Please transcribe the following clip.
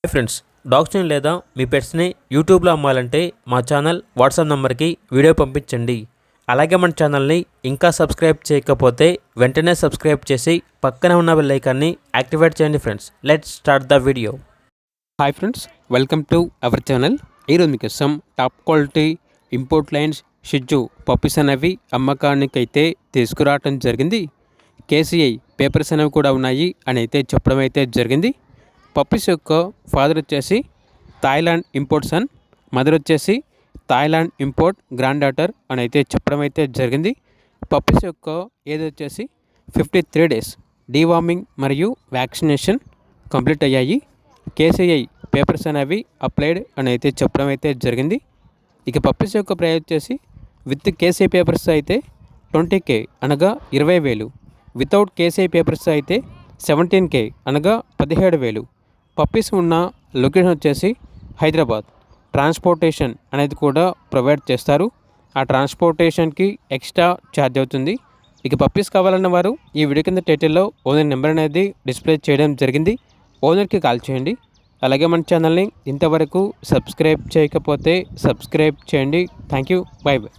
Hi friends, డాగ్స్ని లేదా మీ పెట్స్ని యూట్యూబ్లో అమ్మాలంటే మా ఛానల్ వాట్సాప్ నెంబర్కి వీడియో పంపించండి. అలాగే మన ఛానల్ని ఇంకా సబ్స్క్రైబ్ చేయకపోతే వెంటనే సబ్స్క్రైబ్ చేసి పక్కనే ఉన్న బెల్ ఐకాన్ని యాక్టివేట్ చేయండి. Friends, let's start the video. Hi friends, welcome to our channel. ఈరోజు మీకోసం టాప్ క్వాలిటీ ఇంపోర్ట్ లైన్స్ షిజ్జు పప్పీస్ అనేవి అమ్మకానికి అయితే తీసుకురావటం జరిగింది. కేసీఐ పేపర్స్ అనేవి కూడా ఉన్నాయి అని అయితే చెప్పడం అయితే జరిగింది. పప్పీస్ యొక్క ఫాదర్ వచ్చేసి థాయిలాండ్ ఇంపోర్ట్ సన్, మదర్ వచ్చేసి థాయిలాండ్ ఇంపోర్ట్ గ్రాండ్ డాటర్ అని అయితే చెప్పడం అయితే జరిగింది. పప్పీస్ యొక్క ఏజ్ వచ్చేసి 53 days డీవార్మింగ్ మరియు వ్యాక్సినేషన్ కంప్లీట్ అయ్యాయి. కేసీఐ పేపర్స్ అనేవి అప్లైడ్ అని అయితే చెప్పడం అయితే జరిగింది. ఇక పప్పీస్ యొక్క ప్రైస్ వచ్చేసి విత్ కేసీఐ పేపర్స్ అయితే 20K అనగా 20,000, వితౌట్ కేసీఐ పేపర్స్ అయితే 17K అనగా 17,000. పప్పీస్ ఉన్న లొకేషన్ వచ్చేసి హైదరాబాద్. ట్రాన్స్పోర్టేషన్ అనేది కూడా ప్రొవైడ్ చేస్తారు. ఆ ట్రాన్స్పోర్టేషన్కి ఎక్స్ట్రా ఛార్జ్ అవుతుంది. ఇక పప్పీస్ కావాలన్న వారు ఈ వీడియో కింద టైటిల్లో ఓనర్ నెంబర్ అనేది డిస్ప్లే చేయడం జరిగింది. ఓనర్కి కాల్ చేయండి. అలాగే మన ఛానల్ని ఇంతవరకు సబ్స్క్రైబ్ చేయకపోతే సబ్స్క్రైబ్ చేయండి. Thank you. By by.